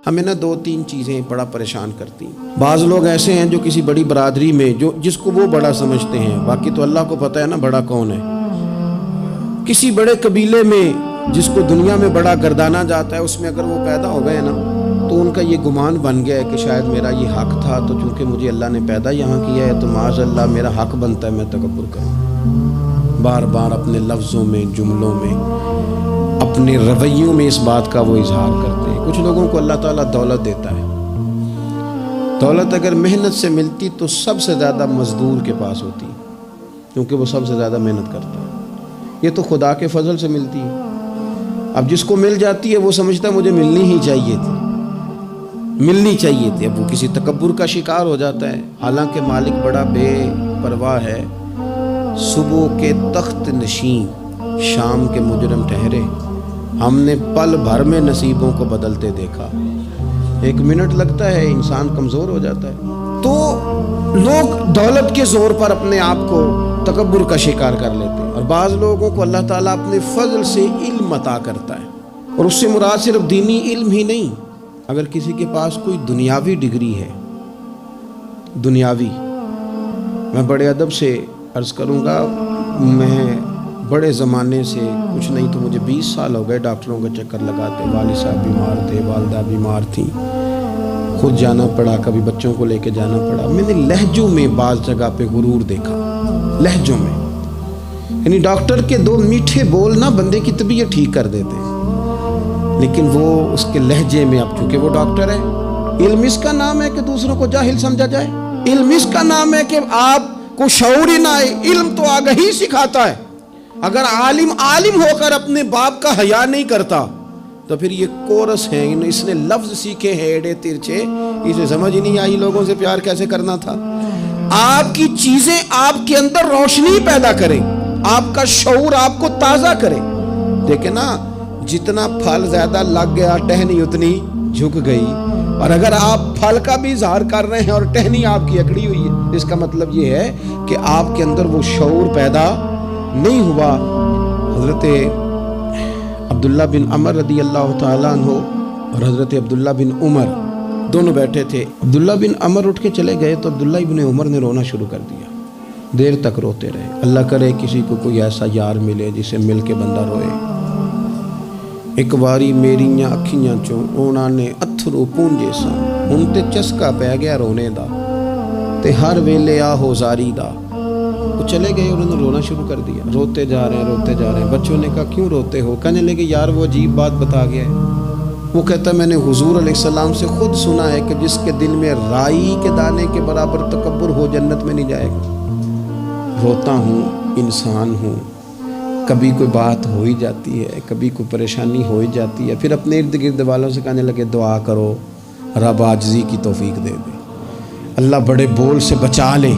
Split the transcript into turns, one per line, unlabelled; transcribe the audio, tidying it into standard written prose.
ہمیں نا دو تین چیزیں بڑا پریشان کرتی ہیں۔ بعض لوگ ایسے ہیں جو کسی بڑی برادری میں جس کو وہ بڑا سمجھتے ہیں، باقی تو اللہ کو پتہ ہے نا بڑا کون ہے۔ کسی بڑے قبیلے میں جس کو دنیا میں بڑا گردانا جاتا ہے، اس میں اگر وہ پیدا ہو گئے نا تو ان کا یہ گمان بن گیا ہے کہ شاید میرا یہ حق تھا، تو چونکہ مجھے اللہ نے پیدا یہاں کیا ہے تو معاذ اللہ میرا حق بنتا ہے میں تکبر کروں۔ بار بار اپنے لفظوں میں، جملوں میں، اپنے رویوں میں اس بات کا وہ اظہار کرتے ہیں۔ کچھ لوگوں کو اللہ تعالیٰ دولت دیتا ہے، دولت اگر محنت سے ملتی تو سب سے زیادہ مزدور کے پاس ہوتی، کیونکہ وہ سب سے زیادہ محنت کرتا ہے۔ یہ تو خدا کے فضل سے ملتی ہے۔ اب جس کو مل جاتی ہے وہ سمجھتا ہے مجھے ملنی ہی چاہیے تھی، ملنی چاہیے تھی، اب وہ کسی تکبر کا شکار ہو جاتا ہے، حالانکہ مالک بڑا بے پرواہ ہے۔ صبح کے تخت نشین شام کے مجرم ٹھہرے، ہم نے پل بھر میں نصیبوں کو بدلتے دیکھا۔ ایک منٹ لگتا ہے، انسان کمزور ہو جاتا ہے۔ تو لوگ دولت کے زور پر اپنے آپ کو تکبر کا شکار کر لیتے ہیں، اور بعض لوگوں کو اللہ تعالیٰ اپنے فضل سے علم عطا کرتا ہے، اور اس سے مراد صرف دینی علم ہی نہیں۔ اگر کسی کے پاس کوئی دنیاوی ڈگری ہے، دنیاوی، میں بڑے ادب سے عرض کروں گا، میں بڑے زمانے سے کچھ نہیں تو مجھے 20 سال ہو گئے ڈاکٹروں کا چکر لگاتے، والد صاحب بیمار تھے، والدہ بیمار تھیں، خود جانا پڑا، کبھی بچوں کو لے کے جانا پڑا۔ میں نے لہجوں میں بعض جگہ پہ غرور دیکھا، لہجوں میں، یعنی ڈاکٹر کے دو میٹھے بول نہ بندے کی طبیعت ٹھیک کر دیتے، لیکن وہ اس کے لہجے میں، اب چونکہ وہ ڈاکٹر ہے، علم اس کا نام ہے کہ دوسروں کو جاہل سمجھا جائے، علم اس کا نام ہے کہ آپ کو شعور ہی نہ آئے، علم تو آگہی سکھاتا ہے۔ اگر عالم ہو کر اپنے باپ کا حیا نہیں کرتا تو پھر یہ کورس ہے، اس نے لفظ سیکھے ہیں ایڑے ترچے، اسے سمجھ ہی نہیں آئی لوگوں سے پیار کیسے کرنا تھا۔ آپ کی چیزیں آپ کے اندر روشنی پیدا کریں، آپ کا شعور آپ کو تازہ کرے۔ دیکھیں نا، جتنا پھل زیادہ لگ گیا ٹہنی اتنی جھک گئی، اور اگر آپ پھل کا بھی اظہار کر رہے ہیں اور ٹہنی آپ کی اکڑی ہوئی ہے، اس کا مطلب یہ ہے کہ آپ کے اندر وہ شعور پیدا نہیں ہوا۔ حضرت عبداللہ بن عمر رضی اللہ تعالیٰ عنہ اور حضرت عبداللہ بن عمر دونوں بیٹھے تھے۔ عبداللہ بن عمر اٹھ کے چلے گئے تو عبداللہ بن عمر نے رونا شروع کر دیا، دیر تک روتے رہے۔ اللہ کرے کسی کو کوئی ایسا یار ملے جسے مل کے بندہ روئے۔ ایک واری میریاں اکھیاں چوں اونا نے اتھرو پونجے سن، ہن تے چسکا پہ گیا رونے دا، تے ہر ویلے آہو زاری دا۔ وہ چلے گئے، انہوں نے رونا شروع کر دیا، روتے جا رہے ہیں۔ بچوں نے کہا کیوں روتے ہو؟ کہنے لگے یار وہ عجیب بات بتا گیا ہے۔ وہ کہتا میں نے حضور علیہ السلام سے خود سنا ہے کہ جس کے دل میں رائی کے دانے کے برابر تکبر ہو جنت میں نہیں جائے گا۔ روتا ہوں، انسان ہوں، کبھی کوئی بات ہو ہی جاتی ہے، کبھی کوئی پریشانی ہو ہی جاتی ہے، پھر اپنے ارد گرد والوں سے کہنے لگے دعا کرو رب عاجزی کی توفیق دے دے، اللہ بڑے بول سے بچا لے۔